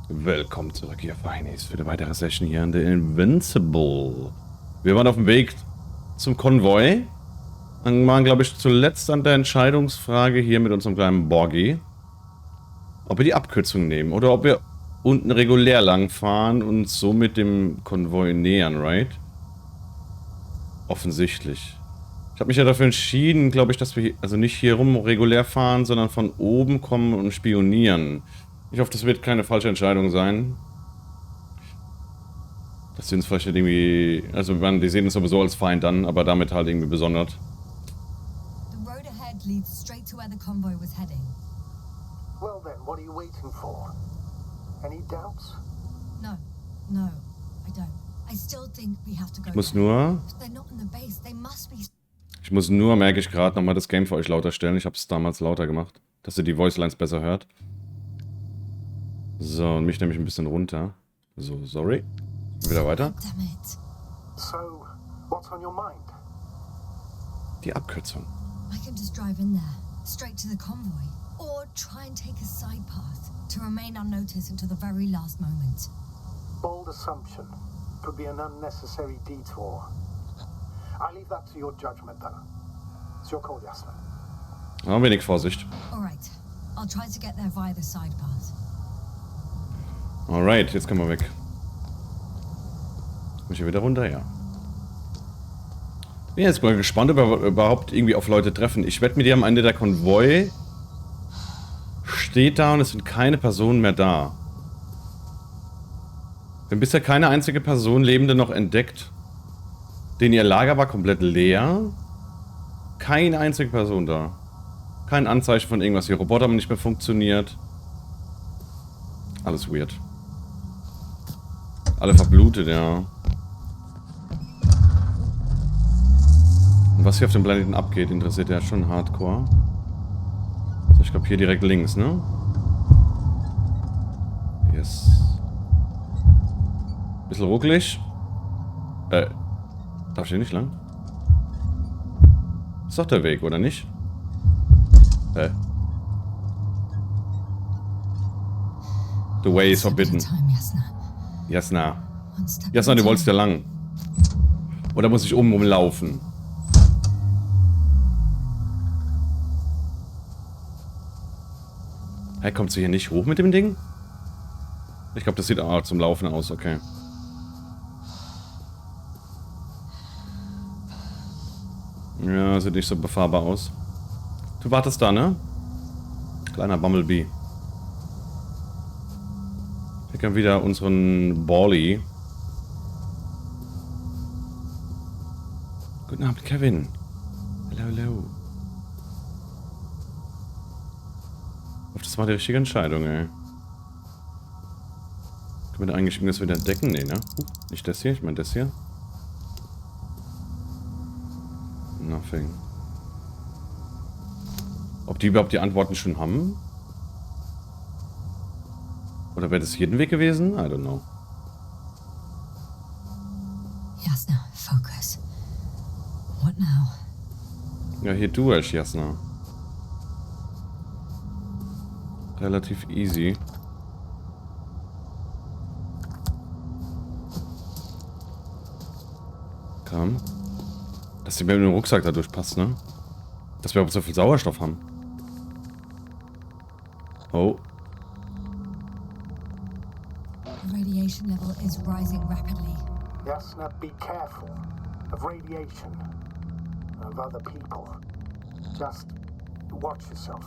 Willkommen zurück hier auf Heinis für eine weitere Session hier in der Invincible. Wir waren auf dem Weg zum Konvoi und waren, glaube ich, zuletzt an der Entscheidungsfrage hier mit unserem kleinen Borgi, ob wir die Abkürzung nehmen oder ob wir unten regulär lang fahren und so mit dem Konvoi nähern, right? Offensichtlich. Ich habe mich ja dafür entschieden, glaube ich, dass wir also nicht hier rum regulär fahren, sondern von oben kommen und spionieren. Ich hoffe, das wird keine falsche Entscheidung sein. Dass sie uns vielleicht irgendwie... Also, die sehen uns sowieso als Feind an, aber damit halt irgendwie besonders. The road ahead leads straight to where the convoy was heading. Well then, what are you waiting for? Any doubts? No, I don't. I still think we have to go. Ich muss nur... They're not in the base. They must be. Ich muss nur, merke ich gerade, nochmal das Game für euch lauter stellen. Ich habe es damals lauter gemacht, dass ihr die Voicelines besser hört. So, und mich nehme ich ein bisschen runter. So, sorry. Wieder weiter. So, what's on your mind? Die Abkürzung. I can just drive in there, straight to the convoy, or try and take a side path to remain unnoticed until the very last moment. Bold assumption. Could be an unnecessary detour. I leave that to your judgment, though. It's your call, Yasna. Ja, wenig Vorsicht. All right, I'll try to get there via the side path. Alright, jetzt können wir weg. Muss ich hier wieder runter? Ja. Bin jetzt mal gespannt, ob wir überhaupt irgendwie auf Leute treffen. Ich wette mit dir, am Ende der Konvoi steht da und es sind keine Personen mehr da. Wir haben bisher keine einzige Person Lebende noch entdeckt. Denn ihr Lager war komplett leer. Keine einzige Person da. Kein Anzeichen von irgendwas. Die Roboter haben nicht mehr funktioniert. Alles weird. Alle verblutet, ja. Und was hier auf dem Planeten abgeht, interessiert ja schon hardcore. So, ich glaube hier direkt links, ne? Yes. Bisschen ruckelig. Darf ich hier nicht lang? Ist doch der Weg, oder nicht? The way is forbidden. Yasna. Yasna, du wolltest ja lang. Oder muss ich umlaufen? Hey, kommt sie hier nicht hoch mit dem Ding? Ich glaube, das sieht auch zum Laufen aus, okay. Ja, sieht nicht so befahrbar aus. Du wartest da, ne? Kleiner Bumblebee. Wir können wieder unseren Bally. Guten Abend, Kevin. Hello, hello. Ich hoffe, das war die richtige Entscheidung, ey. Können wir da eigentlich irgendwas wieder entdecken? Nee, ne? Nicht das hier, ich meine das hier. Nothing. Ob die überhaupt die Antworten schon haben? Oder wäre das hier ein Weg gewesen? I don't know. Yasna, focus. What now? Ja, hier durch, Yasna. Relativ easy. Komm. Dass die mit dem Rucksack da durchpasst, ne? Dass wir aber so viel Sauerstoff haben. Oh. The radiation level is rising rapidly. Yasna, be careful of radiation, of other people. Just watch yourself.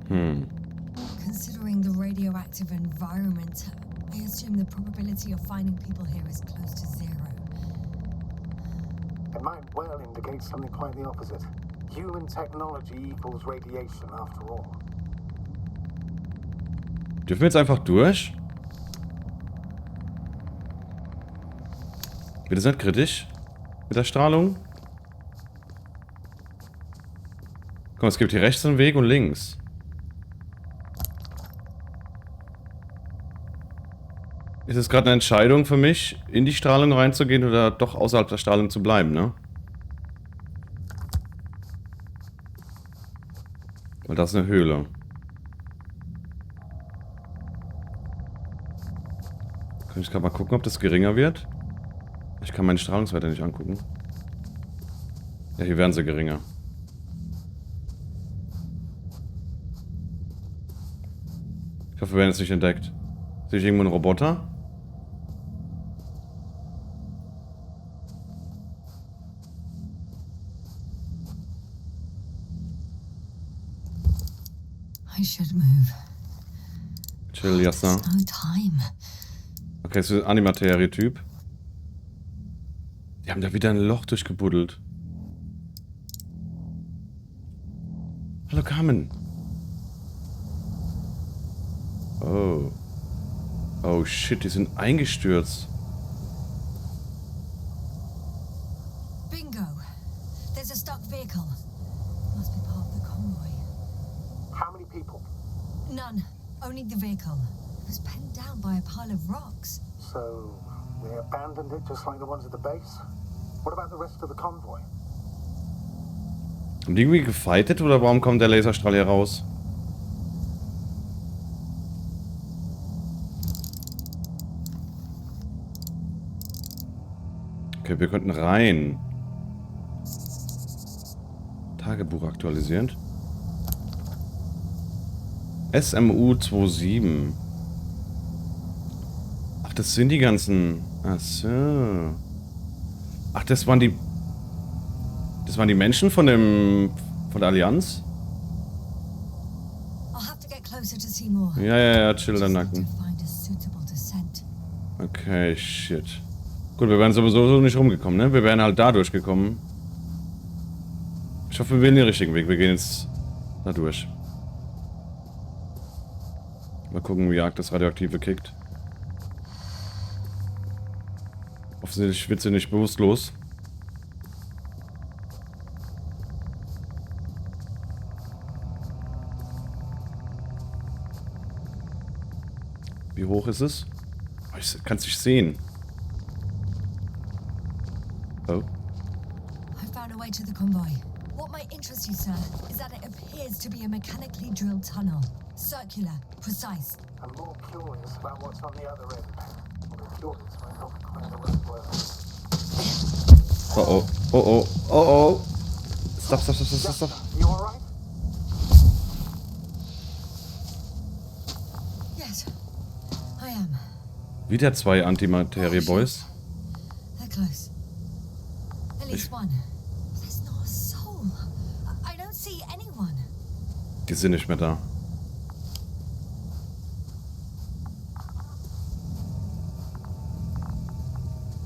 Considering the radioactive environment, I assume the probability of finding people here is close to zero. It might well indicate something quite the opposite. Human technology equals radiation after all. Dürfen wir jetzt einfach durch? Wird das nicht kritisch? Mit der Strahlung? Komm, es gibt hier rechts einen Weg und links. Ist es gerade eine Entscheidung für mich, in die Strahlung reinzugehen oder doch außerhalb der Strahlung zu bleiben, ne? Weil das ist eine Höhle. Kann ich gerade mal gucken, ob das geringer wird? Ich kann meinen Strahlungswert nicht angucken. Ja, hier werden sie geringer. Ich hoffe, wir werden jetzt nicht entdeckt. Sehe ich irgendwo einen Roboter? I should move. Chill, Yasna. No time. Okay, das ist ein Animaterie-Typ. Die haben da wieder ein Loch durchgebuddelt. Hallo Carmen. Oh. Oh shit, die sind eingestürzt. Bingo. There's a stuck vehicle. Must be part of the convoy. How many people? None. Only the vehicle. It was penned down by a pile of rocks. So, they abandoned it just like the ones at the base? What about the rest of the convoy? Haben die irgendwie gefightet oder warum kommt der Laserstrahl hier raus? Okay, wir könnten rein. Tagebuch aktualisiert. SMU 27. Ach, das sind die ganzen... Ach so. Ach, das waren die... Das waren die Menschen von dem... von der Allianz? I'll have to get closer to see more. Ja, chill der Just need Nacken. to find a suitable descent. Okay, shit. Gut, wir wären sowieso so nicht rumgekommen, ne? Wir wären halt da durchgekommen. Ich hoffe, wir wählen den richtigen Weg. Wir gehen jetzt da durch. Mal gucken, wie arg das Radioaktive kickt. Offensichtlich wird sie nicht bewusstlos. Wie hoch ist es? Oh, ich kann es nicht sehen. Oh. I found a way to the convoy. What might interest you, sir, is that it appears to be a mechanically drilled tunnel. Circular, precise. I'm more curious about what's on the other end. Although curious might not be quite the right word. Oh. Oh. Stop. You alright? Yes, I am. Wieder zwei Antimaterie-Boys. They're close. At least one. There's not a soul. I don't see anyone. Die sind nicht mehr da.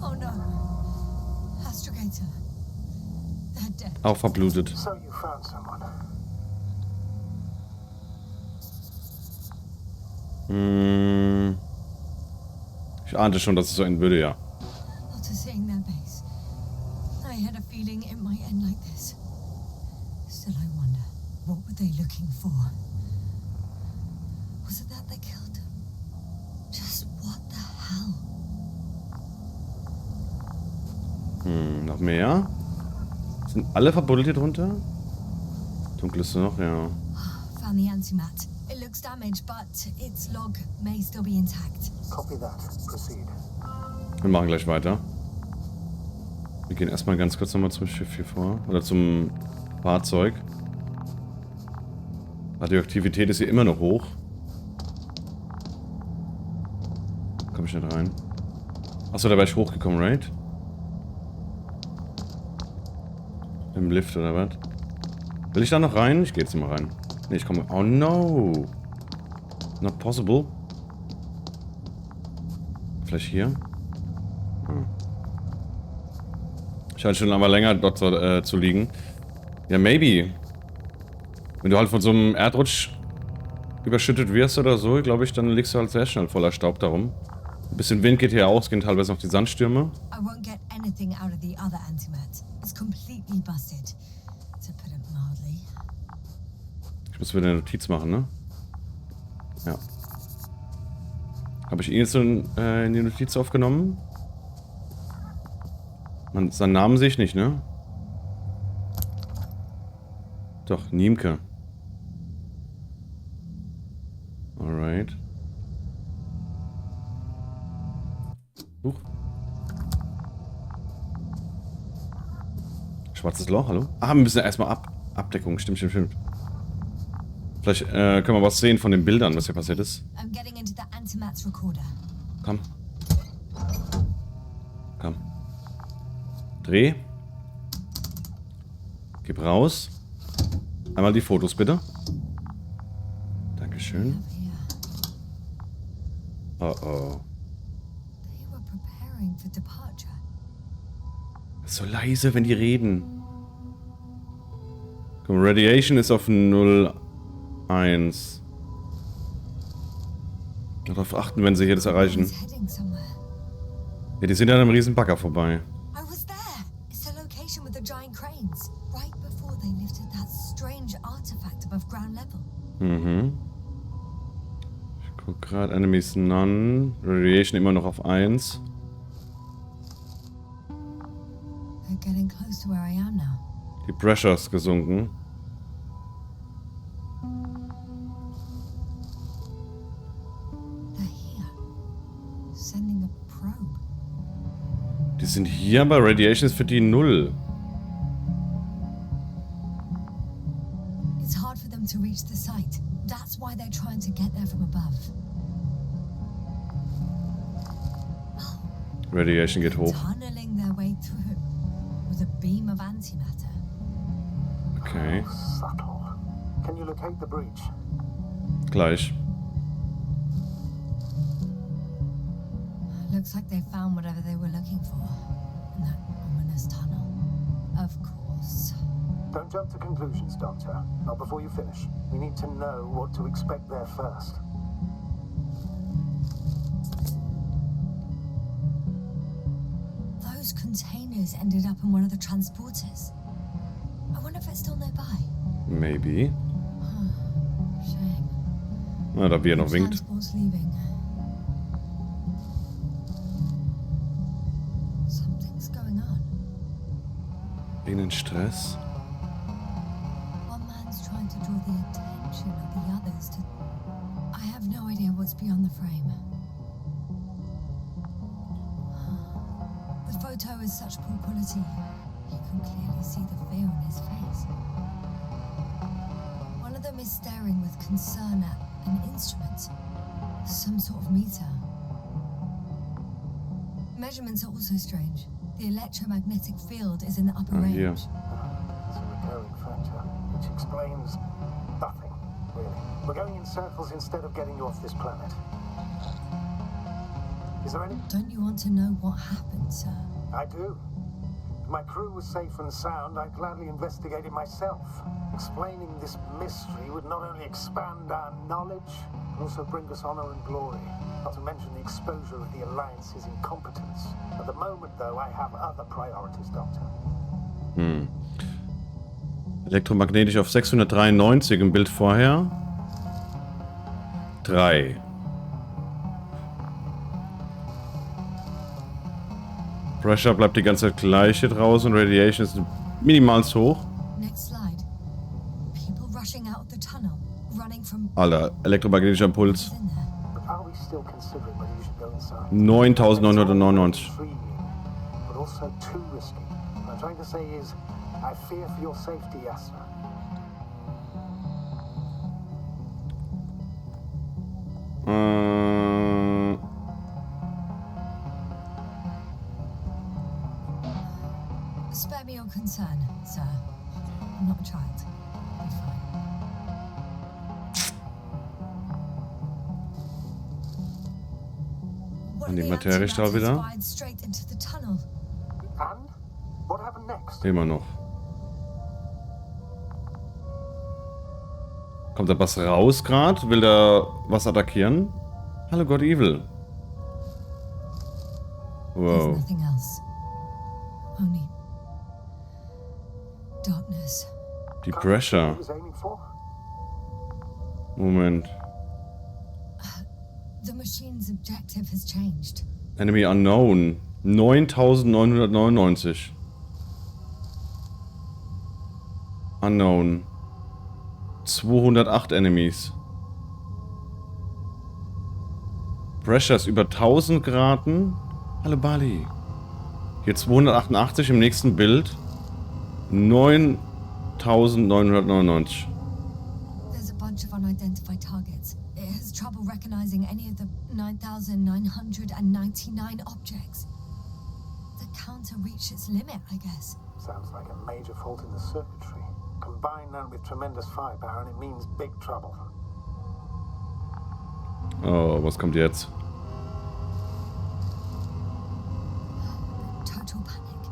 Oh no. Astrogator. They're dead. Auch verblutet. So you found someone. Ich ahnte schon, dass es so enden würde, ja. After seeing their base, I had a feeling it might end like this. Still, I wonder, what were they looking for? Was it that they killed him? Just what the hell? Noch mehr? Sind alle verbuddelt hier drunter? Dunkel ist noch, ja. Found the antimat. It looks damaged, but its log may still be intact. Copy that. Proceed. Wir machen gleich weiter. Wir gehen erstmal ganz kurz nochmal zum Schiff hier vor. Oder zum Fahrzeug. Radioaktivität ist hier immer noch hoch. Komm ich nicht rein. Achso, da wäre ich hochgekommen, right? Im Lift oder was? Will ich da noch rein? Ich gehe jetzt mal rein. Nee, ich komme... Oh no! Not possible. Vielleicht hier? Scheint schon aber länger dort zu liegen. Ja, maybe. Wenn du halt von so einem Erdrutsch überschüttet wirst oder so, glaube ich, dann liegst du halt sehr schnell voller Staub darum. Ein bisschen Wind geht hier aus, gehen teilweise noch die Sandstürme. I won't get anything out of the other antimat. It's completely busted, to put it mildly. Ich muss wieder eine Notiz machen, ne? Ja. Habe ich ihn jetzt in die Notiz aufgenommen? Seinen Namen sehe ich nicht, ne? Doch, Niemke. Alright. Huch. Schwarzes Loch, hallo? Ah, wir müssen ja erstmal Abdeckung. Stimmt. Vielleicht können wir was sehen von den Bildern, was hier passiert ist. I'm getting into the antimat's recorder. Komm. Dreh. Gib raus. Einmal die Fotos, bitte. Dankeschön. Oh oh. They were preparing for departure. Ist so leise, wenn die reden. Komm, Radiation ist auf 0, 1. Darauf achten, wenn sie hier das erreichen. It's heading somewhere. Ja, die sind an einem riesen Bagger vorbei. I was there. It's the location with the giant cranes. Right before they lifted that strange artifact above ground level. Mhm. Ich guck gerade, Enemies None. Radiation immer noch auf 1. They're getting close to where I am now. Die Pressure ist gesunken. They're here. Sending a probe. Die sind hier, aber Radiation ist für die 0. It's hard for them to reach the site. That's why they're trying to get there from above. Radiation geht hoch. Tunneling their way through with a beam of antimatter. Okay, Subtle. Can you locate the breach? gleich. Looks like they found whatever they were looking for in that ominous tunnel. Of course. Don't jump to conclusions, Doctor. Not before you finish. We need to know what to expect there first. Those containers ended up in one of the transporters. I wonder if it's still nearby. Maybe. Shame. Na, da wie er noch winkt. Transport's leaving. Something's going on. Irgendein Stress. One man's trying to draw the attention of the others to... I have no idea what's beyond the frame. The photo is such poor quality. You can clearly see the fear on his face. One of them is staring with concern at an instrument. Some sort of meter. Measurements are also strange. The electromagnetic field is in the upper range. Hier. It's a recurring factor, which explains nothing, really. We're going in circles instead of getting you off this planet. Is there any... Don't you want to know what happened, sir? I do. If my crew was safe and sound, I'd gladly investigate it myself. Explaining this mystery would not only expand our knowledge, but also bring us honor and glory. Not to mention the exposure of the Alliance's incompetence. At the moment, though, I have other priorities, Doctor. Elektromagnetisch auf 693 im Bild vorher. 3. Pressure bleibt die ganze Zeit gleich hier draußen. Radiation ist minimal hoch. Next slide. People rushing out of the tunnel, running from... Alter, elektromagnetischer Impuls. in there. But are we still considering whether you should go inside? 9999. Intriguing, but also too risky. What I'm trying to say is, I fear for your safety, Yasna. Spare me your concern, sir. I'm not a child. Be fine. One Und die of the Materiestrahl antimatters wieder. fired straight into the tunnel. And? What happened next? Immer noch. Kommt da was raus gerade? Will da was attackieren? Hallo Gott Evil. There's Wow. nothing else. Only darkness. Die Can't Pressure. he was aiming for? Moment. The machine's objective has changed. Enemy unknown. 9999. Unknown. 208 Enemies. Pressure ist über 1000 Grad. Hallo Bali. Hier 288 im nächsten Bild. 9999. There's a bunch of unidentified targets. It has trouble recognizing any of the 9,999 objects. The counter reached its limit, I guess. Sounds like a major fault in the circuitry. Combine that with tremendous firepower and it means big trouble. Oh, was kommt jetzt? Total panic.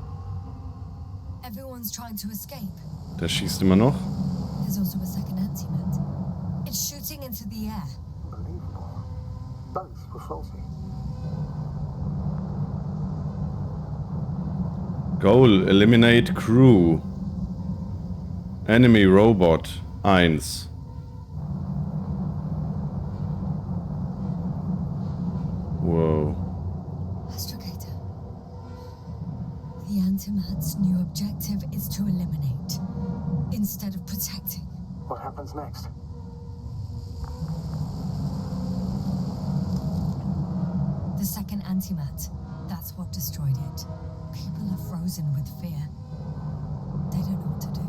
Everyone's trying to escape. Der schießt immer noch. There's also a second antimat. It's shooting into the air. Unbelievable. Both were faulty. Goal, eliminate crew. Enemy robot 1. Wow. Astrogator. The antimat's new objective is to eliminate, instead of protecting. What happens next? The second antimat, that's what destroyed it. People are frozen with fear. They don't know what to do.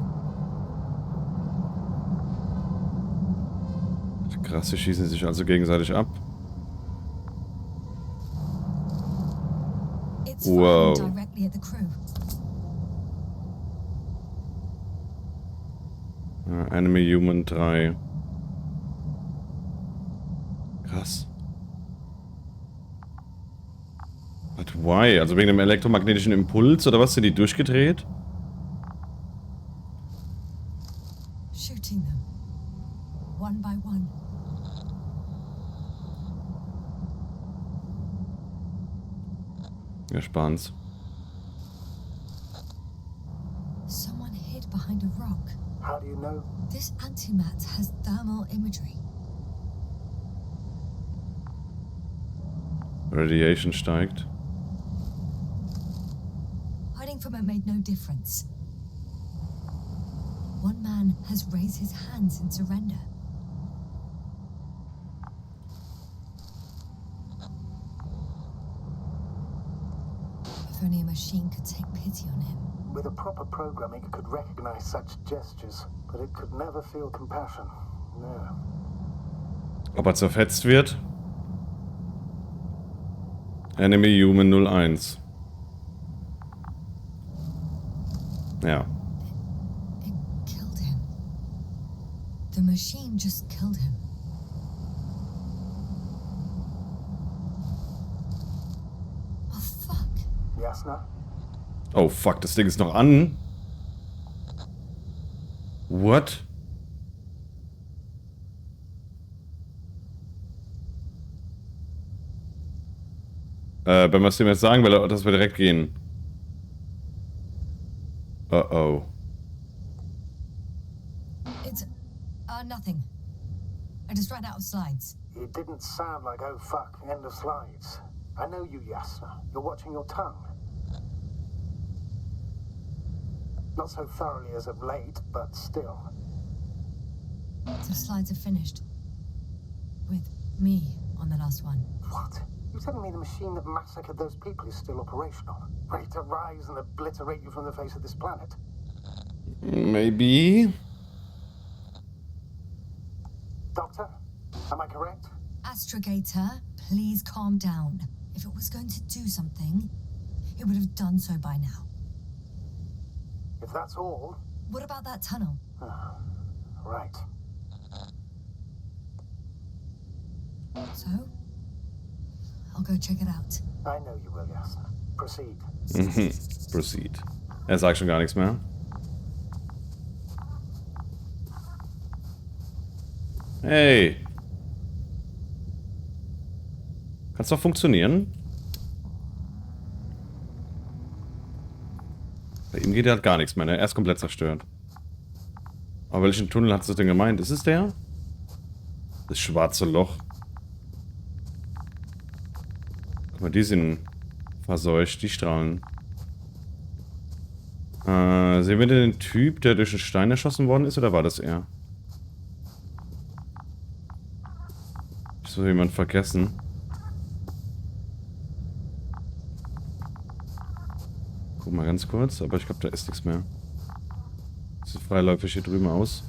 Krass, die schießen sich also gegenseitig ab. It's Whoa. firing directly at the crew. Enemy Human 3. Krass. But why? Also wegen dem elektromagnetischen Impuls oder was? Sind die durchgedreht? Shooting them. One by one. Wir sparen's. Someone hid behind a rock. How do you know? This antimat has thermal imagery. Radiation steigt. Hiding from it made no difference. One man has raised his hands in surrender. If only a machine could take pity on him. With a proper programming, it could recognize such gestures, but it could never feel compassion. No. Ob er zerfetzt wird? Enemy Human 01. Ja. It killed him. The machine just killed him. Oh fuck. Yasna? Oh fuck, das Ding ist noch an. What? Wenn wir es dem jetzt sagen, weil dass wir direkt gehen. Oh. It's nothing. I just ran out of slides. It didn't sound like, oh fuck, end of slides. I know you, Yasna. You're watching your tongue. Not so thoroughly as of late, but still. The slides are finished. With me on the last one. What? You're telling me the machine that massacred those people is still operational? Ready to rise and obliterate you from the face of this planet? Maybe. Doctor? Am I correct? Astrogator, please calm down. If it was going to do something, it would have done so by now. If that's all... What about that tunnel? Right. So? I'll go check it out. I know you will, Yasna. Proceed. Proceed. Er sagt schon gar nichts mehr. Hey. Kann's doch funktionieren. Bei ihm geht halt gar nichts mehr, ne? Er ist komplett zerstört. Aber welchen Tunnel hat es denn gemeint? Ist es der? Das schwarze Loch. Guck mal, die sind verseucht, die Strahlen. Sehen wir denn den Typ, der durch einen Stein erschossen worden ist, oder war das er? Ich soll jemand vergessen. Guck mal ganz kurz, aber ich glaube, da ist nichts mehr. Sieht freiläufig hier drüben aus.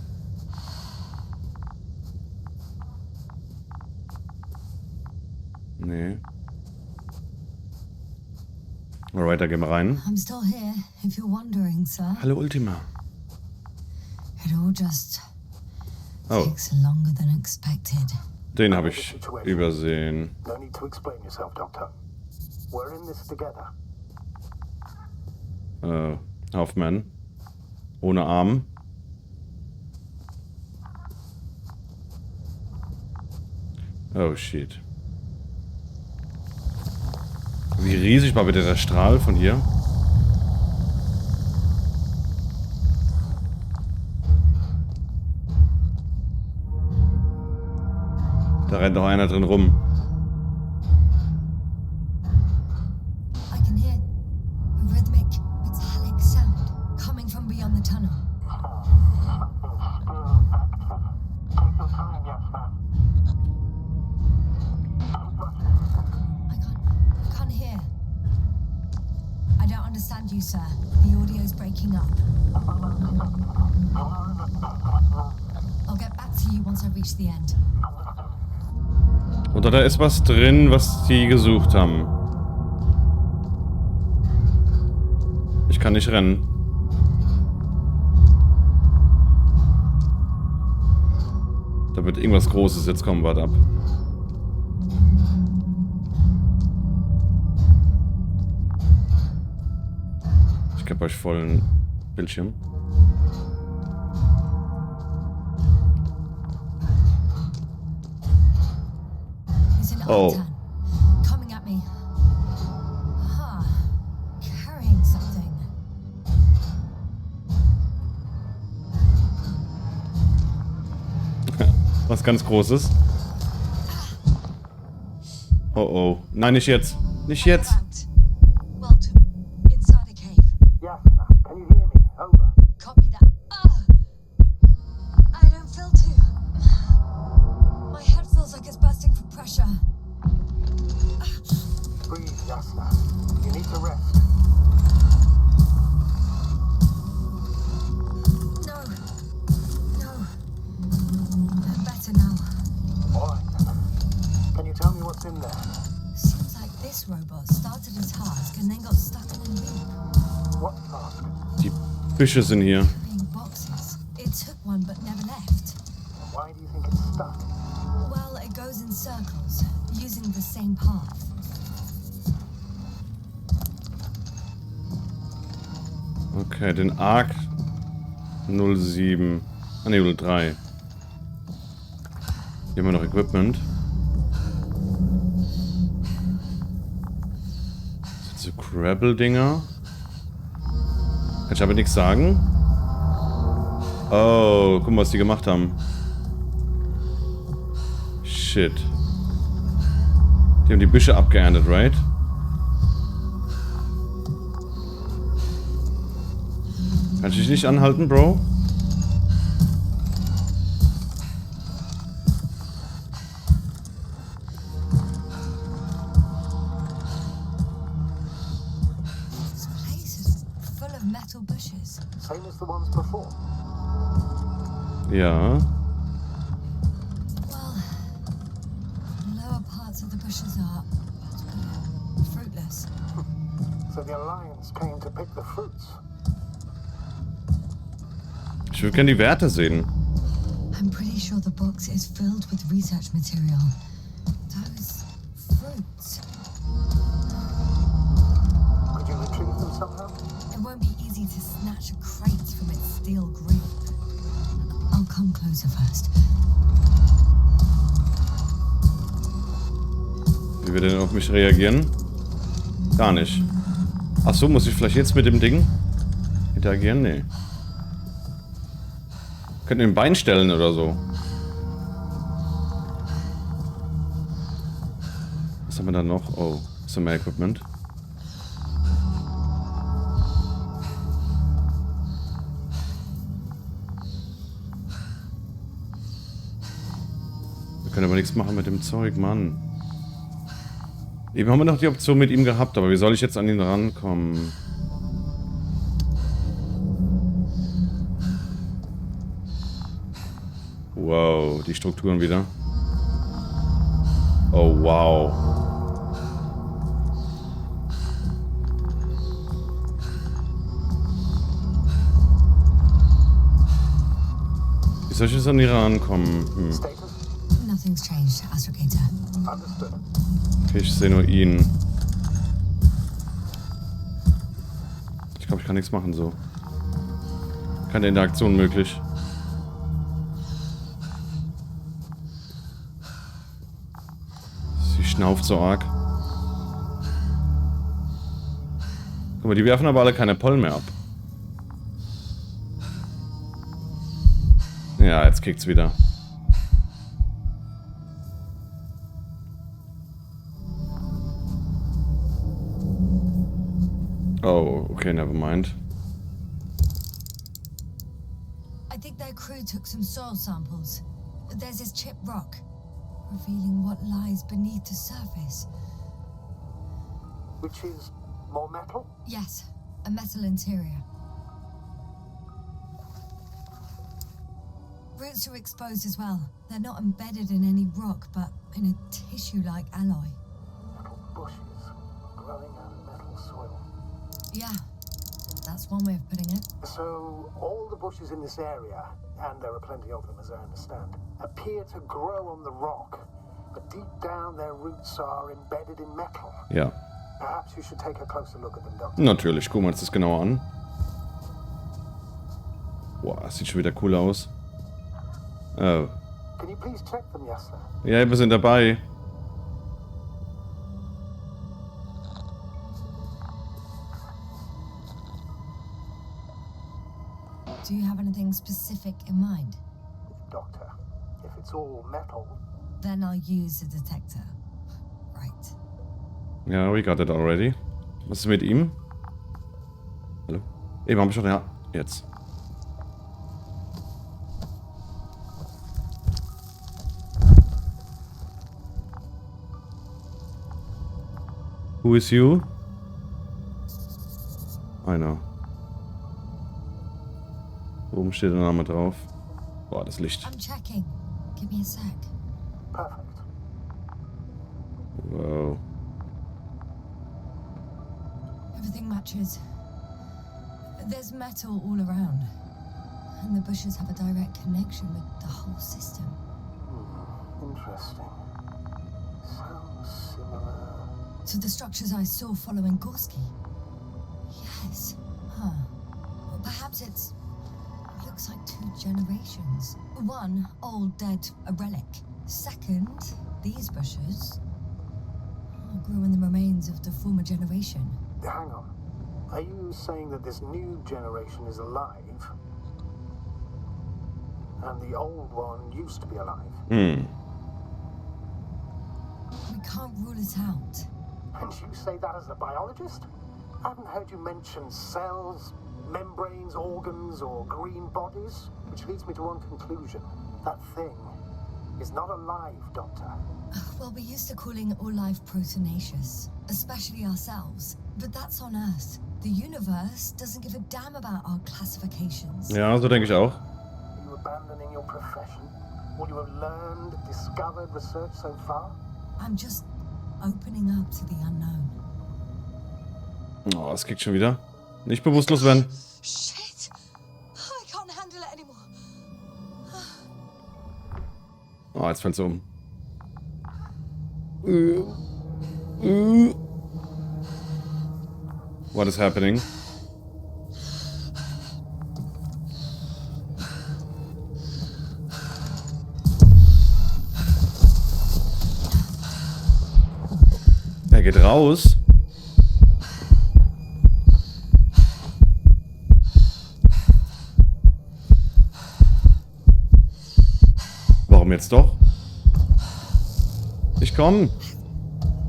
Nee. Alright, da gehen wir rein. I'm still here, if you're wondering, sir. Hallo Ultima. It all just Oh, takes longer than expected. den habe ich übersehen. No need to explain yourself, Doctor. We're in this together. Hoffman. Ohne Arm. Oh shit. Wie riesig war bitte der Strahl von hier? Da rennt noch einer drin rum. I can hear a rhythmic, metallic sound coming from beyond the tunnel. I can't hear. I don't understand you, sir. The audio's breaking up. I'll get back to you once I reach the end. Und da ist was drin, was die gesucht haben. Ich kann nicht rennen. Da wird irgendwas Großes jetzt kommen, warte ab. Ich gebe euch vollen Bildschirm. It's an Oh. arctan coming at me. Huh. Carrying something. Was ganz Großes. Oh oh. Nein, nicht jetzt. Nicht jetzt. Welcome. Inside a cave. Yasna, can you hear me? Over. Copy that. I don't feel too. My head feels like it's bursting for pressure. Breathe, Yasna. You need to rest. No. No. Better now. All right. Can you tell me what's in there? Seems like this robot started a task and then got stuck in a loop. What task? Die Büsche sind hier. Carrying boxes. It took one but never left. Why do you think it's stuck? Well, it goes in circles, using the same path. Okay, den Arc 07. Ah ne, 03. Hier haben wir noch Equipment. Das sind so Crabble-Dinger. Kann ich aber nichts sagen. Oh, guck mal, was die gemacht haben. Shit. Die haben die Büsche abgeerntet, right? Kann ich dich nicht anhalten, Bro? This place is full of metal bushes. Same as the ones before. Ja. Well, the lower parts of the bushes are fruitless. So the Alliance came to pick the fruits. Ich würde gerne die Werte sehen. I'm pretty sure the box is filled with research material. Those fruits. Could you retrieve them somehow? It won't be easy to snatch a crate from its steel grip. I'll come closer first. Wie wir denn auf mich reagieren? Gar nicht. Achso, muss ich vielleicht jetzt mit dem Ding interagieren? Nee. Könnten wir ein Bein stellen oder so. Was haben wir da noch? Oh, so mehr Equipment. Wir können aber nichts machen mit dem Zeug, Mann. Eben haben wir noch die Option mit ihm gehabt, aber wie soll ich jetzt an ihn rankommen? Wow, die Strukturen wieder. Oh, wow. Wie soll ich jetzt an die rankommen? Status? Nothing's changed, Astrogator. Understood. Okay, ich sehe nur ihn. Ich glaube, ich kann nichts machen so. Keine Interaktion möglich. Sie schnauft so arg. Guck mal, die werfen aber alle keine Pollen mehr ab. Ja, jetzt kickt's wieder. Oh, okay, never mind. I think their crew took some soil samples. There's this chipped rock, revealing what lies beneath the surface. Which is more metal? Yes, a metal interior. Roots are exposed as well. They're not embedded in any rock, but in a tissue-like alloy. Metal bushes growing out of metal soil. Yeah, that's one way of putting it. So, all the bushes in this area, and there are plenty of them as I understand, appear to grow on the rock, but deep down their roots are embedded in metal. Ja, Perhaps you should take a closer look at them, Doctor. natürlich. Gucken wir uns das genauer an. Boah, das sieht schon wieder cool aus. Oh. Can you please check them, Yasna? Ja, wir sind dabei. Do you have anything specific in mind? Doctor, if it's all metal, Then I'll use a detector. Right. Ja, we got it already. Was ist mit ihm? Hallo? Eben haben wir schon, ja. Jetzt. Who is you? Einer. Oben steht der Name drauf. Boah, das Licht. I'm checking. Give me a sec. perfect. Wow. Everything matches. There's metal all around. And the bushes have a direct connection with the whole system. Interesting. Sounds similar. To the structures I saw following Gorski. Yes. Huh. Well, perhaps it looks like two generations. One, old, dead, a relic. Second, these bushes grew in the remains of the former generation. Hang on. Are you saying that this new generation is alive? And the old one used to be alive? Hm. We can't rule it out. And you say that as a biologist? I haven't heard you mention cells, membranes, organs, or green bodies, which leads me to one conclusion. That thing is not alive, Doctor. Well, we're used to calling all life proteinaceous, especially ourselves. But that's on Earth. The universe doesn't give a damn about our classifications. Ja, so denke ich auch. Are you abandoning your profession? All you have learned, discovered, researched so far? I'm just opening up to the unknown. Oh, es kickt schon wieder. Nicht bewusstlos werden. Shit! I can't handle it anymore. Oh, jetzt fällt sie um. What is happening? Der geht raus. Warum jetzt doch? Ich komm.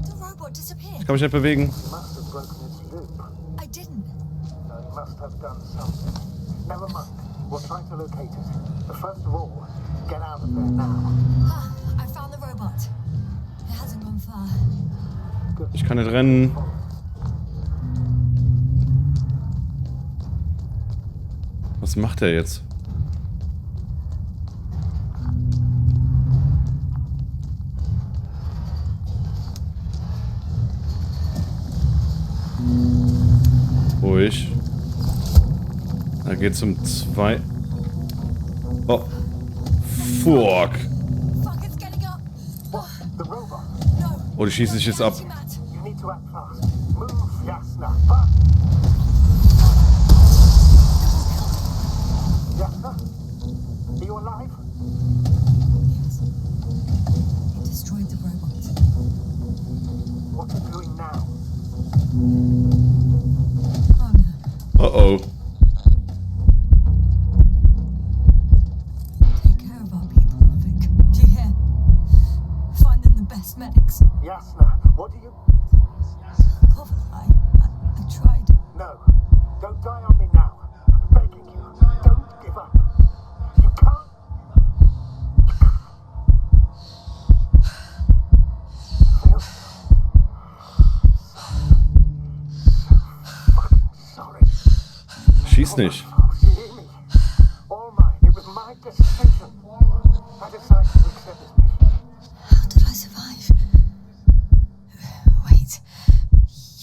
The robot disappeared. Ich kann mich nicht bewegen. You must have broken its loop. I didn't. No, you must have done something. Never mind. We'll try to locate it. But first of all, get out of there now. Ah, I found the robot. It hasn't gone far. Ich kann nicht rennen. Was macht er jetzt? durch. Da geht's um 2. Oh. Fuck. Fuck, it's getting up. The robot. No. Oh, die schießen sich jetzt ab. Antimat. You need to act fast. Move, Yasna. Yasna? Are you alive? Yes. It destroyed the robot. What are you doing now? Oh no. Uh-oh. Take care of our people, Navik. Do you hear? Find them the best medics. Yasna, what do you... I tried. No. Don't die on me now. I'm begging you. Don't give up. You can't... Phil. Sorry. Schieß nicht. Oh, you hear me? All mine. It was my decision. I decided to accept this mission. How did I survive? Wait.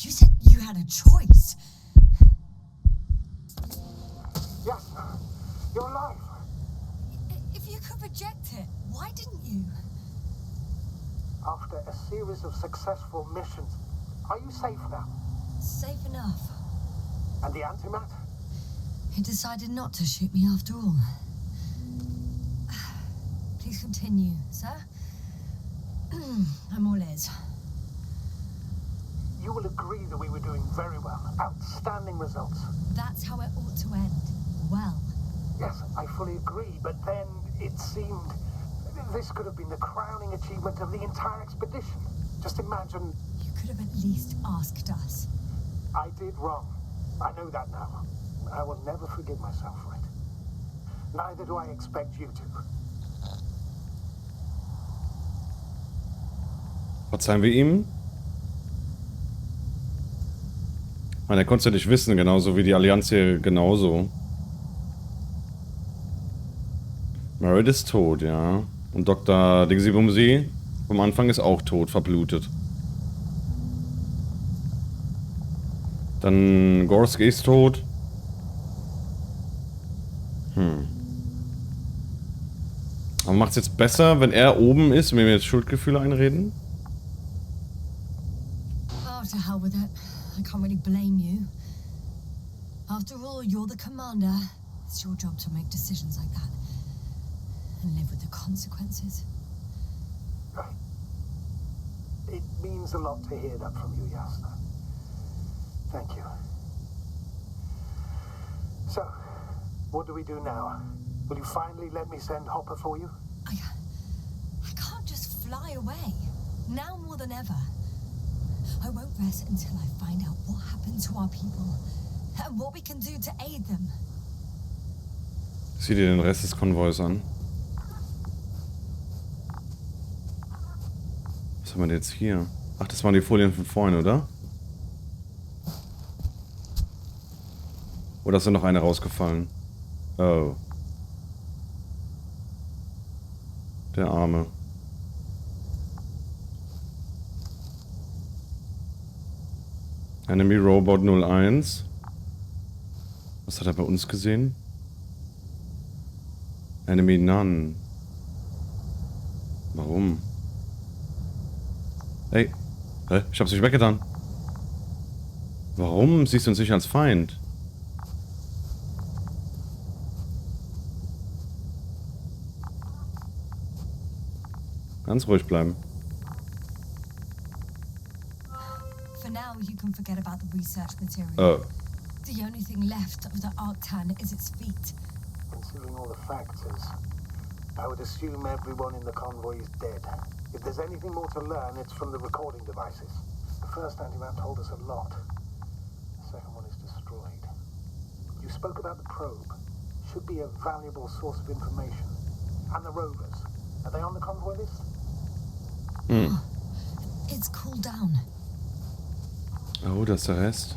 You said you had a choice. Yasna, you're alive. If you could reject it, why didn't you? After a series of successful missions, are you safe now? Safe enough. And the antimat? He decided not to shoot me after all. Please continue, sir. I'm all ears. You will agree that we were doing very well. Outstanding results. That's how it ought to end. Well. Yes, I fully agree, but then it seemed this could have been the crowning achievement of the entire expedition. Just imagine. You could have at least asked us. I did wrong. I know that now. I will never forgive myself for it. Neither do I expect you to. Verzeihen wir ihm? Ich meine, er konnte es ja nicht wissen, genauso wie die Allianz hier genauso. Merit ist tot, ja. Und Dr. Dingsy vom Anfang ist auch tot, verblutet. Dann Gorski ist tot. Aber macht es jetzt besser, wenn er oben ist und wir jetzt Schuldgefühle einreden? Oh, to hell with it. I can't really blame you. After all, you're the commander. It's your job to make decisions like that. And live with the consequences. It means a lot to hear that from you, Yasna. Thank you. So, what do we do now? Will you finally let me send Hopper for you? I can't just fly away. Now more than ever. I won't rest until I find out what happened to our people. And what we can do to aid them. Sieh dir den Rest des Konvois an. Was haben wir denn jetzt hier? Ach, das waren die Folien von vorhin, oder? Oder ist da noch eine rausgefallen? Oh. Der Arme. Enemy Robot 01. Was hat er bei uns gesehen? Enemy None. Warum? Hey. Hä? Ich hab's nicht weggetan. Warum siehst du uns nicht als Feind? Ganz ruhig bleiben. For now, you can forget about the research material. Oh. The only thing left of the Arctan is its feet. Considering all the factors, I would assume everyone in the convoy is dead. If there's anything more to learn, it's from the recording devices. The first antimat told us a lot. The second one is destroyed. You spoke about the probe. Should be a valuable source of information. And the rovers. Are they on the convoy list? Hm. It's cooled down. Oh, das ist der Rest.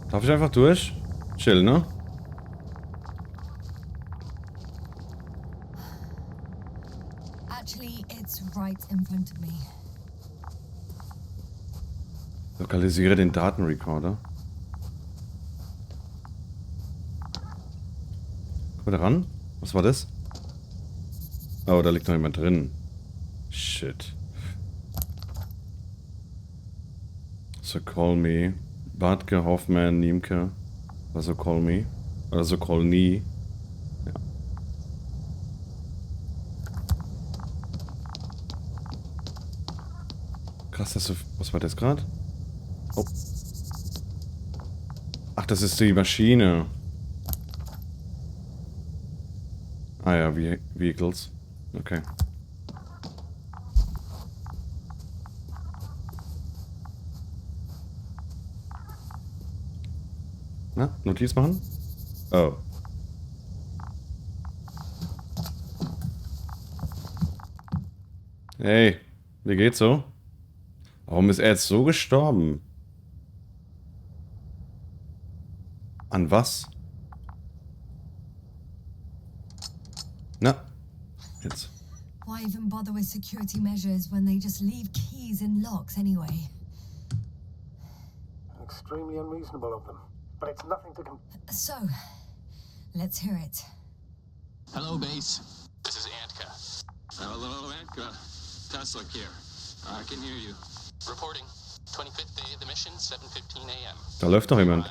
Darf ich einfach durch? Chill, ne? Actually, it's right in front of me. Lokalisiere den Datenrecorder. Oder ran? Was war das? Oh, da liegt noch jemand drin. Shit. So call me. Bartke, Hoffman, Niemke. Also call me. Also call me. Ja. Krass, dass du... Was war das gerade? Oh. Ach, das ist die Maschine. Ah ja, Vehicles. Okay. Na, Notiz machen? Oh. Hey, wie geht's so? Warum ist er jetzt so gestorben? An was? Na, jetzt. Why even bother with security measures when they just leave keys in locks anyway? Extremely unreasonable of them. But it's nothing to So, let's hear it. Hello, base. This is Antka. Hello, Antka. Tesla here. I can hear you. Reporting. 25th day of the mission, 7:15 a.m. Da läuft doch jemand.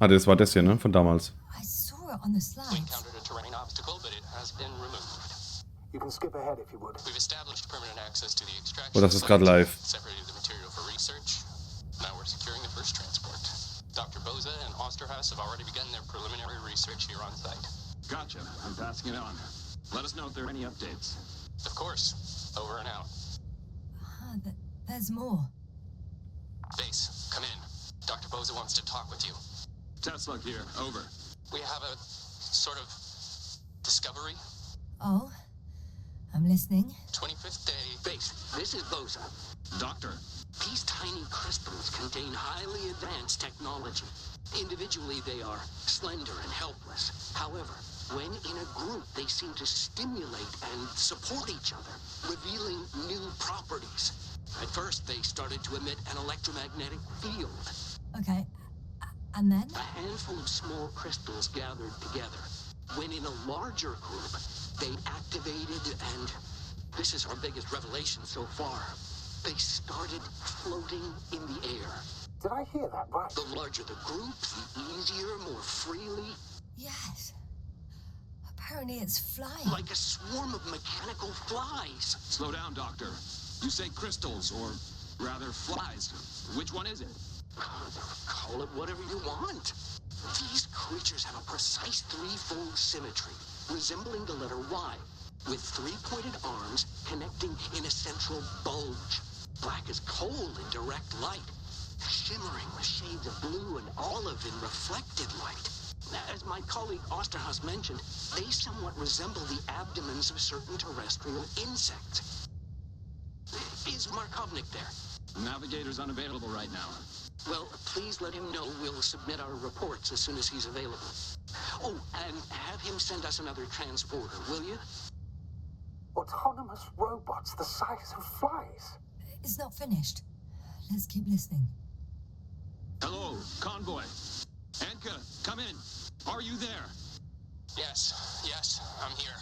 Ah, das war das hier, ne? Von damals. I saw it on the We slides. encountered a terrain obstacle, but it has been removed. You can skip ahead if you would. We've established permanent access to the extraction Oh, das ist gerade live. separated the material for research. Now we're securing the first transport. Dr. Boza and Osterhaus have already begun their preliminary research here on site. Gotcha. I'm passing it on. Let us know if there are any updates. Of course. Over and out. There's more. Base, come in. Dr. Boza wants to talk with you. Tesla here. Over. We have a sort of discovery. Oh, I'm listening. 25th day. Base, this is Boza. Doctor. These tiny crystals contain highly advanced technology. Individually, they are slender and helpless. However, when in a group, they seem to stimulate and support each other, revealing new properties. At first, they started to emit an electromagnetic field. Okay, and then? A handful of small crystals gathered together. When in a larger group, they activated and... This is our biggest revelation so far. They started floating in the air. Did I hear that right? The larger the group, the easier, more freely. Yes. Apparently it's flying. Like a swarm of mechanical flies. Slow down, Doctor. You say crystals, or rather flies. Which one is it? Call it whatever you want. These creatures have a precise threefold symmetry, resembling the letter Y, with three-pointed arms connecting in a central bulge. Black as coal in direct light, shimmering with shades of blue and olive in reflected light. As my colleague Osterhaus mentioned, they somewhat resemble the abdomens of certain terrestrial insects. Is Markovnik there? Navigator's unavailable right now. Well, please let him know we'll submit our reports as soon as he's available. Oh, and have him send us another transporter, will you? Autonomous robots the size of flies. It's not finished. Let's keep listening. Hello, Konvoi. Anka, come in. Are you there? Yes, I'm here.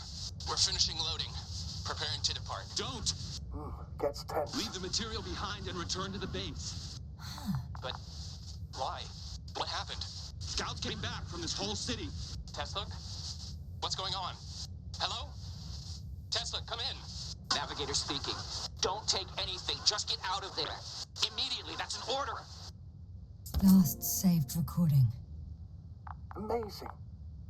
We're finishing loading. Preparing to depart. Don't! Gets tense. Leave the material behind and return to the base. But why? What happened? Scouts came back from this whole city. Tesla? What's going on? Hello? Tesla, come in. Navigator speaking. Don't take anything. Just get out of there. Immediately. That's an order. Last saved recording. Amazing.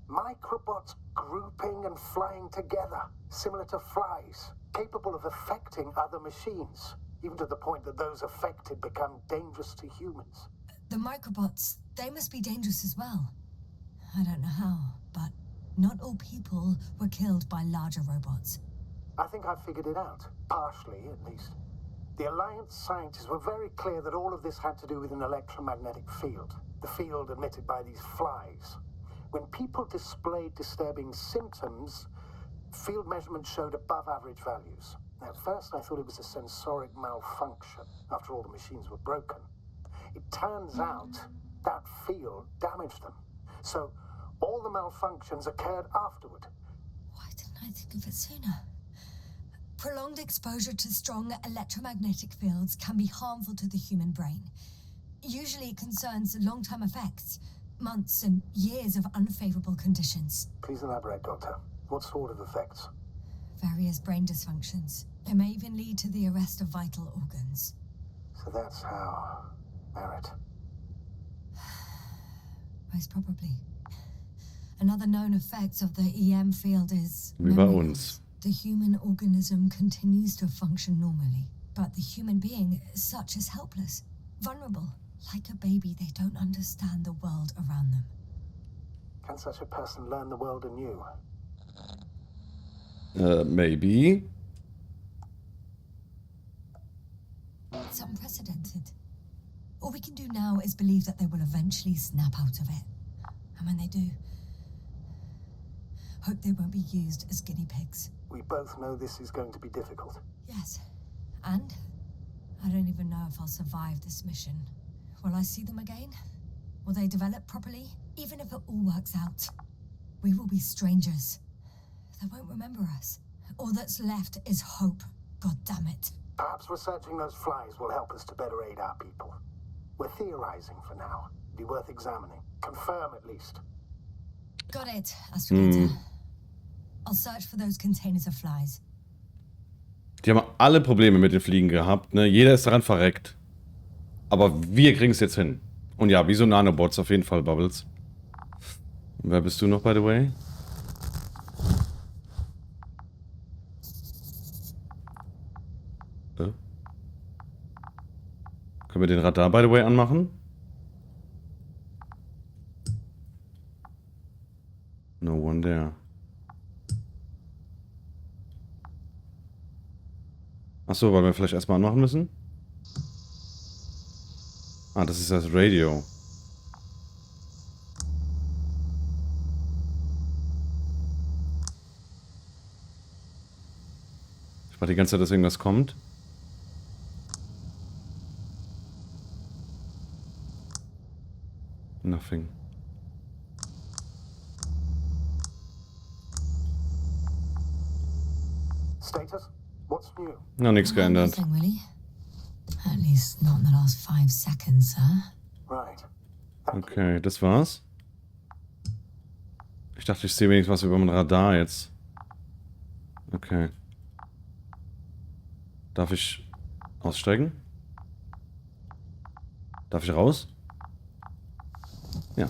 Microbots grouping and flying together, similar to flies, capable of affecting other machines, even to the point that those affected become dangerous to humans. The microbots, they must be dangerous as well. I don't know how, but not all people were killed by larger robots. I think I figured it out, partially at least. The Alliance scientists were very clear that all of this had to do with an electromagnetic field, the field emitted by these flies. When people displayed disturbing symptoms, field measurements showed above average values. At first, I thought it was a sensoric malfunction, after all the machines were broken. It turns out that field damaged them. So, All the malfunctions occurred afterward. Why didn't I think of it sooner? Prolonged exposure to strong electromagnetic fields can be harmful to the human brain. Usually it concerns long-term effects, months and years of unfavorable conditions. Please elaborate, Doctor. What sort of effects? Various brain dysfunctions. It may even lead to the arrest of vital organs. So that's how... Merit. Most probably. Another known effect of the EM field is... Wie bei memory uns. loss. The human organism continues to function normally, but the human being as such is helpless, vulnerable. Like a baby, they don't understand the world around them. Can such a person learn the world anew? Maybe. It's unprecedented. All we can do now is believe that they will eventually snap out of it. And when they do, hope they won't be used as guinea pigs. We both know this is going to be difficult. Yes. And I don't even know if I'll survive this mission. Will I see them again? Will they develop properly? Even if it all works out, we will be strangers. They won't remember us. All that's left is hope. God damn it. Perhaps researching those flies will help us to better aid our people. We're theorizing for now. Be worth examining. Confirm at least. Got it, Astrobiologin. I'll search for those containers of flies. Die haben alle Probleme mit den Fliegen gehabt, ne? Jeder ist daran verreckt. Aber wir kriegen es jetzt hin. Und ja, wie so Nanobots auf jeden Fall, Bubbles. Und wer bist du noch, by the way? Können wir den Radar, by the way, anmachen? No one there. Achso, weil wir vielleicht erstmal anmachen müssen? Ah, das ist das Radio. Ich warte die ganze Zeit, dass irgendwas kommt. Nothing. Status? What's new? Noch nichts geändert. Nothing, really. At least not in the last 5 seconds, sir. Right. Thank you. Okay, das war's. Ich dachte, ich sehe wenigstens was über mein Radar jetzt. Okay. Darf ich aussteigen? Darf ich raus? Ja.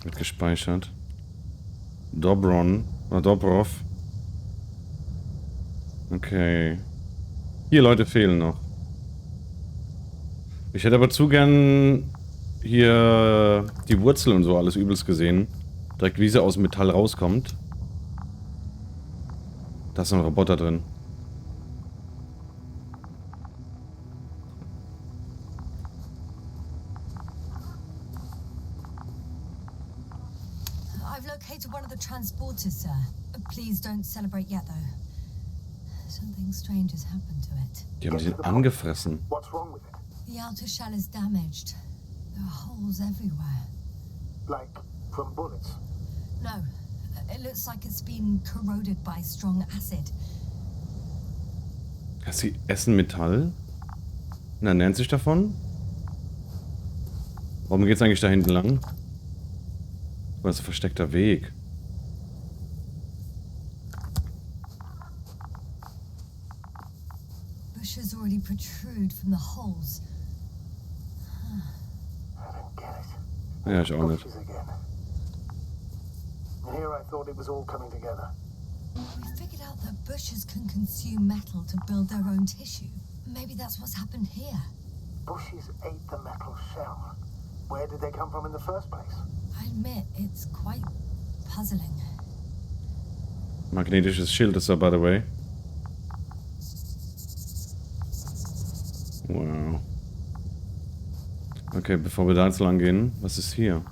Wird gespeichert. Dobrov. Okay. 4 Leute fehlen noch. Ich hätte aber zu gern hier die Wurzel und so alles übelst gesehen. Direkt wie sie aus dem Metall rauskommt. Da ist noch ein Roboter drin. I've located one of the transporters, sir. Please don't celebrate yet, though. Something strange has happened to it. Die haben den angefressen. What's wrong with it? The outer shell is damaged. There are holes everywhere. Like from bullets? No, it looks like it's been corroded by strong acid. Ja, sie essen Metall? Und ernähren sich davon? Warum geht's eigentlich da hinten lang? Das ist ein versteckter Weg. Bushes already protrude from the holes. I don't get it. Ja, ich auch nicht. Bushes again. Here I thought it was all coming together. We figured out that bushes can consume metal to build their own tissue. Maybe that's what's happened here. Bushes ate the metal shell. Where did they come from in the first place? I admit, it's quite puzzling. Magnetisches Schild ist da, by the way. Wow. Okay, bevor wir da jetzt lang gehen, was ist hier?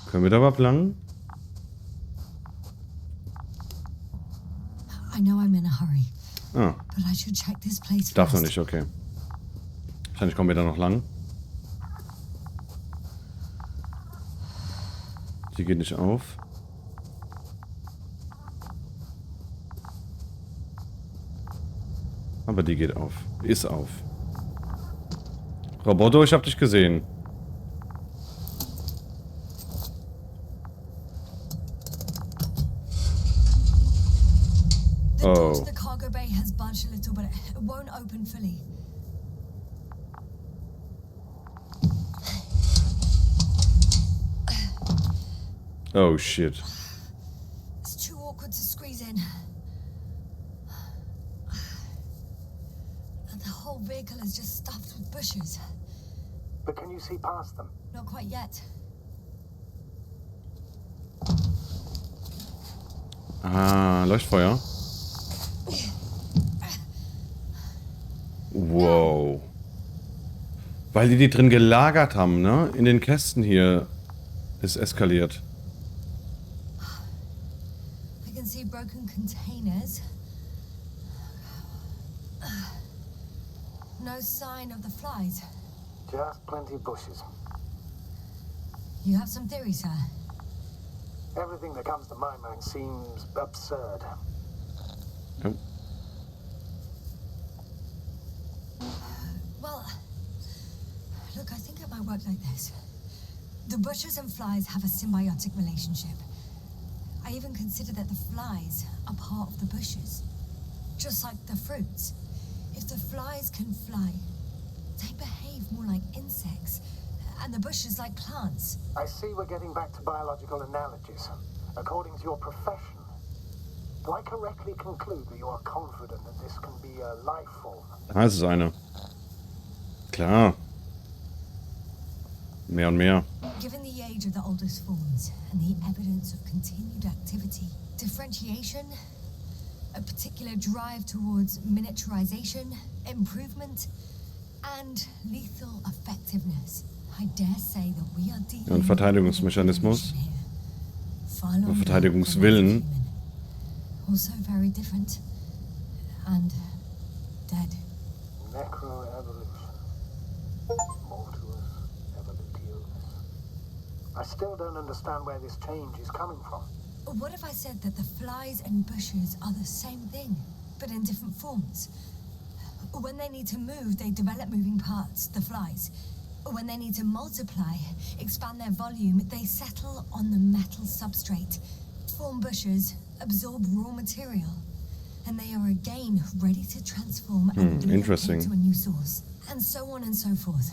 Können wir da überhaupt lang? I know I'm in a hurry, Ah, but I should check this place darf noch first. nicht, okay. Wahrscheinlich kommen wir da noch lang. Die geht nicht auf. Aber die geht auf. Ist auf. Roboter, ich hab dich gesehen. The door Oh. to the cargo bay has budged a little, but it won't open fully. Oh shit. It's too awkward to squeeze in. And the whole vehicle is just stuffed with bushes. But can you see past them? Not quite yet. Ah, Leuchtfeuer. Wow. Weil die drin gelagert haben, ne? In den Kästen hier ist eskaliert. I can see broken containers. No sign of the flies. Just plenty of bushes. You have some theory, sir? Everything that comes to my mind seems absurd. Oh. Well, look, I think it might work like this. The bushes and flies have a symbiotic relationship. I even consider that the flies are part of the bushes, just like the fruits. If the flies can fly, they behave more like insects, and the bushes like plants. I see we're getting back to biological analogies. According to your profession, do I correctly conclude that you are confident that this can be a life form? Ah, es ist eine. Klar. Mehr und mehr. Given the age of the oldest forms and the evidence of continued activity, differentiation, a particular drive towards miniaturization, improvement, and lethal effectiveness, I dare say that we are dealing Und Verteidigungsmechanismus. with a generation here, far longer Verteidigungswillen. than human. Also very different and dead. Necroevolution. Mortuus evolutionis. I still don't understand where this change is coming from. What if I said that the flies and bushes are the same thing, but in different forms? When they need to move, they develop moving parts, the flies. When they need to multiply, expand their volume, they settle on the metal substrate, form bushes, absorb raw material, and they are again ready to transform and interesting. into a new source, and so on and so forth.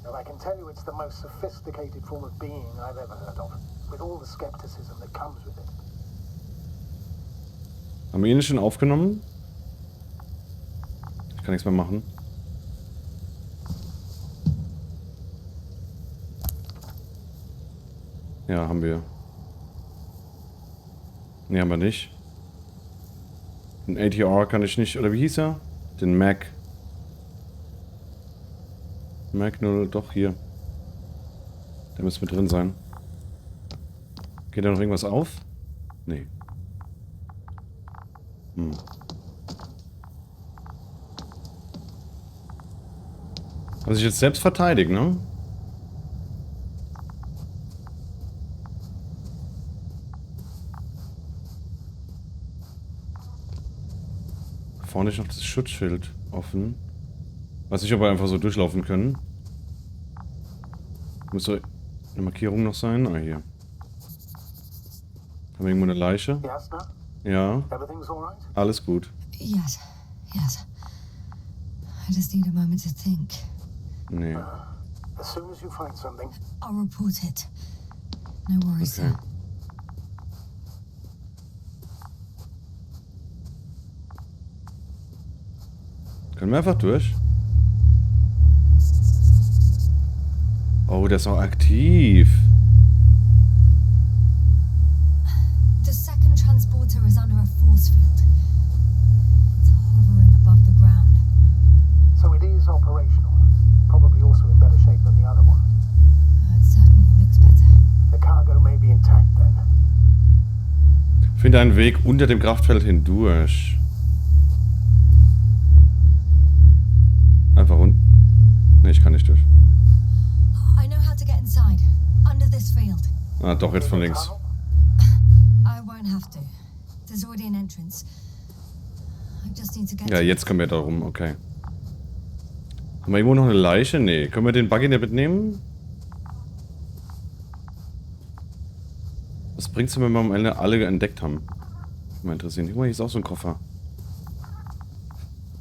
And I can tell you it's the most sophisticated form of being I've ever heard of, with all the skepticism that comes with it. Haben wir ihn schon aufgenommen? Ich kann nichts mehr machen. Ja, haben wir. Ne, haben wir nicht. Den ATR kann ich nicht. Oder wie hieß er? Den Mac. Mac 0, doch hier. Der müsste mit drin sein. Geht da noch irgendwas auf? Nee. Also sich jetzt selbst verteidigen, ne? Vorne ist noch das Schutzschild offen. Weiß nicht, ob wir einfach so durchlaufen können. Muss so eine Markierung noch sein? Ah, hier. Haben wir irgendwo eine Leiche? Yasna? Ja, Everything's all right? alles gut. Yes, yes. I just need a moment to think. Nee. As soon as you find something, I'll report it. No worries, Okay. sir. Können wir einfach durch? Oh, der ist auch aktiv. The second transporter is under a force field. It's hovering above the ground. so it is operational. Probably also in better shape than the other one. It certainly looks better. The cargo may be intact then. Finde einen Weg unter dem Kraftfeld hindurch. kann nicht durch. I know how to get inside. Under this field. Ah, doch, jetzt von links. I won't have to. There's already an entrance. I just need to get Ja, jetzt kommen wir da rum, okay. Haben wir irgendwo noch eine Leiche? Nee. Können wir den Buggy nicht mitnehmen? Was bringt's, wenn wir am Ende alle entdeckt haben? Mal interessieren. Guck mal, hier ist auch so ein Koffer.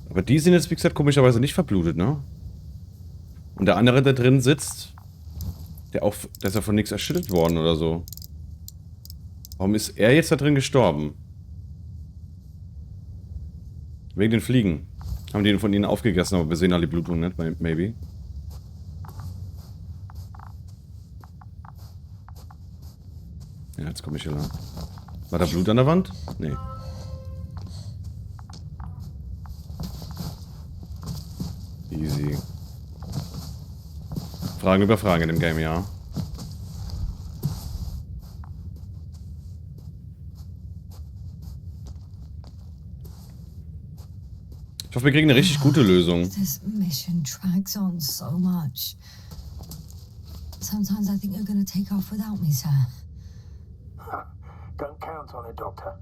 Aber die sind jetzt, wie gesagt, komischerweise nicht verblutet, ne? Und der andere, der drin sitzt, der ist ja von nichts erschüttert worden oder so. Warum ist er jetzt da drin gestorben? Wegen den Fliegen. Haben die von ihnen aufgegessen, aber wir sehen alle die Blutung nicht, maybe. Ja, jetzt komme ich hier lang. War da Blut an der Wand? Nee. Easy. Fragen über Fragen in dem Game, ja. Ich hoffe, wir kriegen eine richtig gute Lösung. This mission drags on so much. Sometimes I think you're gonna take off without me, sir. Don't count on it, Doctor.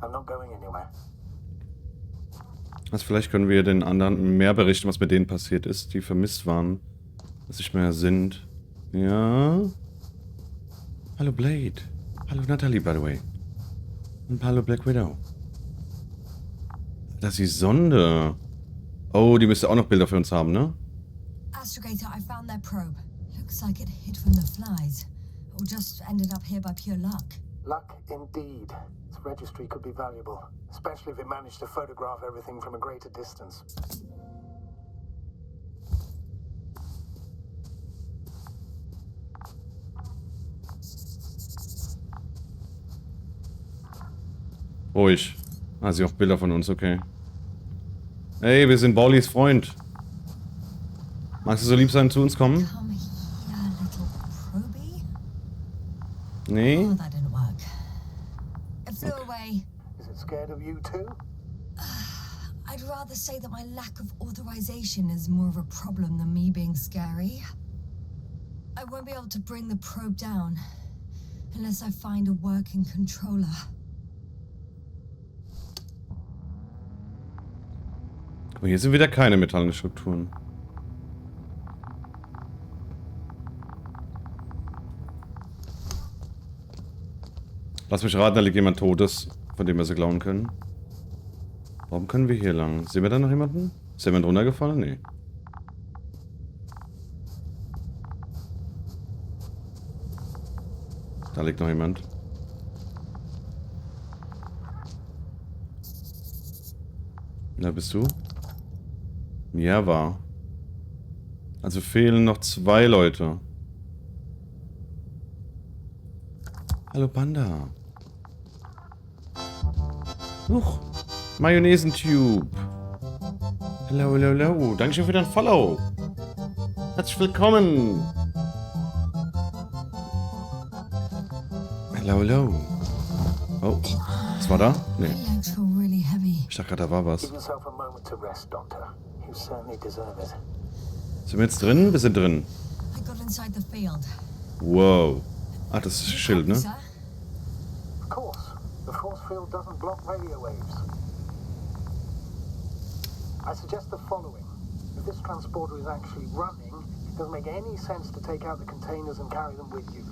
I'm not going anywhere. Also vielleicht können wir den anderen mehr berichten, was mit denen passiert ist, die vermisst waren, dass nicht mehr sind. Ja. Hallo Blade. Hallo Natalie, by the way. Und hallo Black Widow. Das ist die Sonde. Oh, die müsste auch noch Bilder für uns haben, ne? Astrogator, I found their probe. Looks like it hid from the flies. Or just ended up here by pure luck. Luck indeed. This registry could be valuable, especially if it managed to photograph everything from a greater distance. Ruhig. Ah, sie auch Bilder von uns, okay. Hey, wir sind Baulis Freund. Magst du so lieb sein, zu uns kommen? Come here, little probie. Nee? Oh, that didn't work. It flew away. Is it scared of you too? I'd rather say that my lack of authorization is more of a problem than me being scary. I won't be able to bring the probe down unless I find a working controller. Guck mal, hier sind wieder keine metallischen Strukturen. Lass mich raten, da liegt jemand Totes, von dem wir sie klauen können. Warum können wir hier lang? Sehen wir da noch jemanden? Ist jemand runtergefallen? Nee. Da liegt noch jemand. Da bist du? Ja, war. Also fehlen noch 2 Leute. Hallo Panda. Huch. Mayonnaise-Tube. Hello, hello, hello. Dankeschön für dein Follow. Herzlich willkommen. Hello, hello. Oh. Was war da? Nee. My legs feel really heavy. Ich dachte gerade, da war was. Give yourself a moment to rest, Doctor. You certainly deserve it. Sind wir jetzt drin? Wir sind drin. I got inside the field. Wow. Ach, das ist Schild, ne? Sir? Of course, the force field doesn't block radio waves. I suggest the following. If this transporter is actually running, it doesn't make any sense to take out the containers and carry them with you.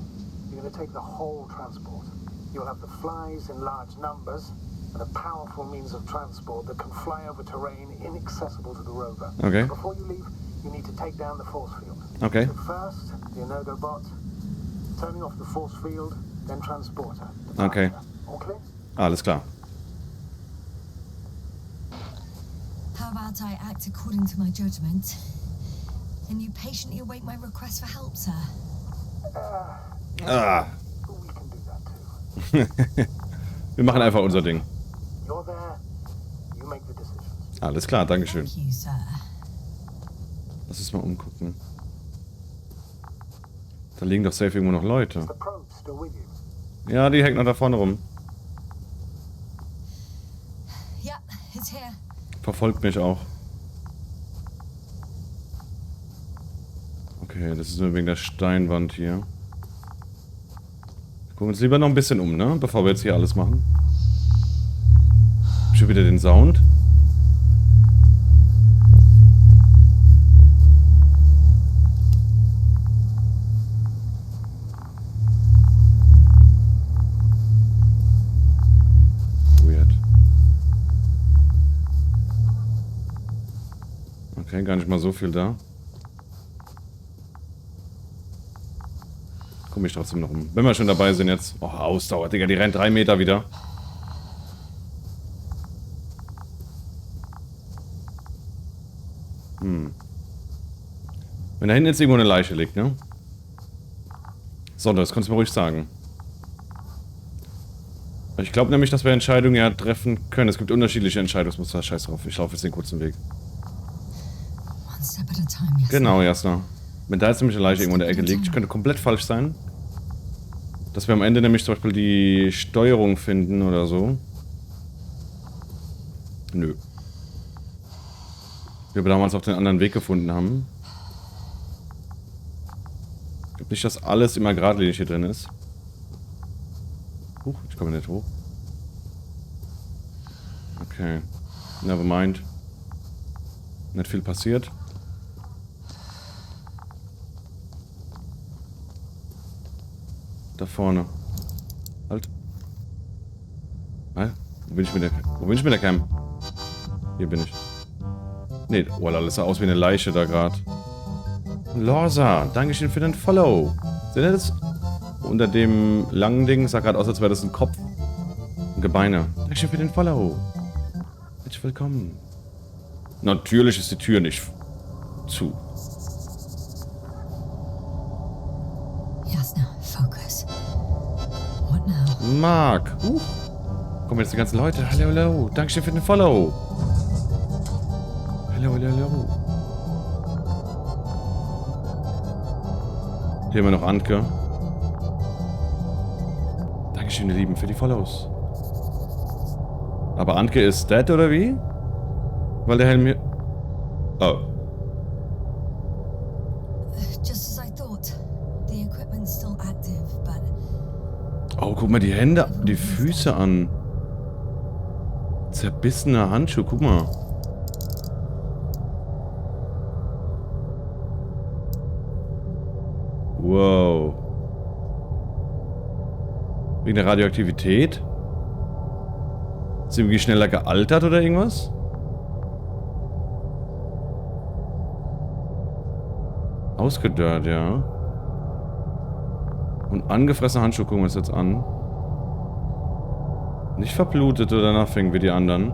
You're going to take the whole transport. You'll have the flies in large numbers, and a powerful means of transport that can fly over terrain inaccessible to the rover. Okay. Before you leave, you need to take down the force field. Okay. So first, the Energobot, turning off the force field, then transporter. Okay. All clear? Alles klar. How about I act according to my judgment? And you patiently await my request for help, sir? Ah. We can do that too. Wir machen einfach unser Ding. You're there, you make the decisions. Alles klar, dankeschön. Thank you, sir. Lass uns mal umgucken. Da liegen doch safe irgendwo noch Leute. The probe still with you? Ja, die hängt noch da vorne rum. Yep, it's here. Verfolgt mich auch. Okay, das ist nur wegen der Steinwand hier. Wir gucken uns lieber noch ein bisschen um, ne? Bevor wir jetzt hier alles machen. Schon wieder den Sound. Weird. Okay, gar nicht mal so viel da. Komm ich trotzdem noch um. Wenn wir schon dabei sind jetzt. Oh, Ausdauer, Digga, die rennt 3 Meter wieder. Wenn da hinten jetzt irgendwo eine Leiche liegt, ne? So, das kannst du mir ruhig sagen. Ich glaube nämlich, dass wir Entscheidungen ja treffen können. Es gibt unterschiedliche Entscheidungsmuster. Scheiß drauf, ich laufe jetzt den kurzen Weg. Genau, Yasna. Wenn da jetzt nämlich eine Leiche irgendwo in der Ecke liegt, könnte komplett falsch sein. Dass wir am Ende nämlich zum Beispiel die Steuerung finden oder so. Nö. Wir damals auch den anderen Weg gefunden haben. Ich glaube nicht, dass alles immer geradlinig hier drin ist. Huch, ich komme nicht hoch. Okay. Never mind. Nicht viel passiert. Da vorne. Halt. Wo bin ich mit der Cam? Hier bin ich. Nee, oh lala, das sah aus wie eine Leiche da gerade. Lorsa, Dankeschön für den Follow. Seht ihr das? Unter dem langen Ding sah gerade aus, als wäre das ein Kopf. Und Gebeine. Dankeschön für den Follow. Herzlich willkommen. Natürlich ist die Tür nicht zu. Yasna, focus. What now? Mark. Kommen jetzt die ganzen Leute. Hallo, hallo. Dankeschön für den Follow. Hallo, hallo, hallo. Hier haben wir noch Anke. Dankeschön, ihr Lieben, für die Follows. Aber Anke ist dead, oder wie? Weil der Helm hier... Oh. Just as I thought. The equipment's still active, but... Oh, guck mal die Hände, die Füße an. Zerbissener Handschuh, guck mal. Wow. Wegen der Radioaktivität? Ist sie irgendwie schneller gealtert oder irgendwas? Ausgedörrt, ja. Und angefressene Handschuhe gucken wir uns jetzt an. Nicht verblutet oder nothing wie die anderen.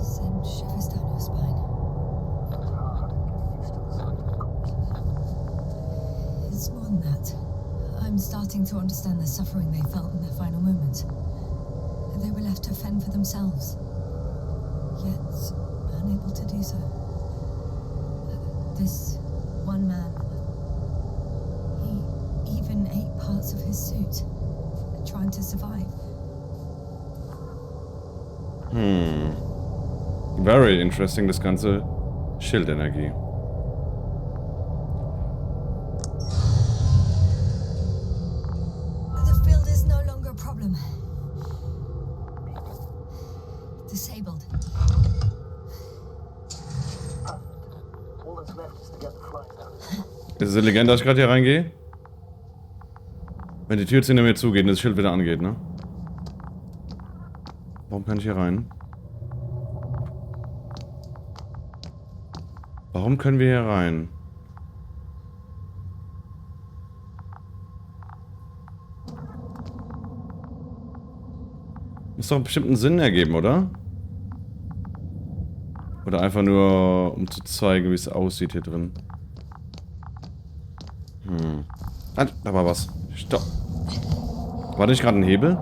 Send shivers down your spine. It's more than that. I'm starting to understand the suffering they felt in their final moments. They were left to fend for themselves, yet unable to do so. This one man, he even ate parts of his suit, trying to survive. Very interesting, das ganze Schildenergie. The field is no longer a problem. Disabled. All that's left is to get the flight down. Ist es intelligent, dass ich gerade hier reingehe? Wenn die Tür jetzt hinter mir zugeht und das Schild wieder angeht, ne? Warum kann ich hier rein? Warum können wir hier rein? Muss doch bestimmt einen Sinn ergeben, oder? Oder einfach nur, um zu zeigen, wie es aussieht hier drin. Halt, da war was. Stopp. War das nicht gerade ein Hebel?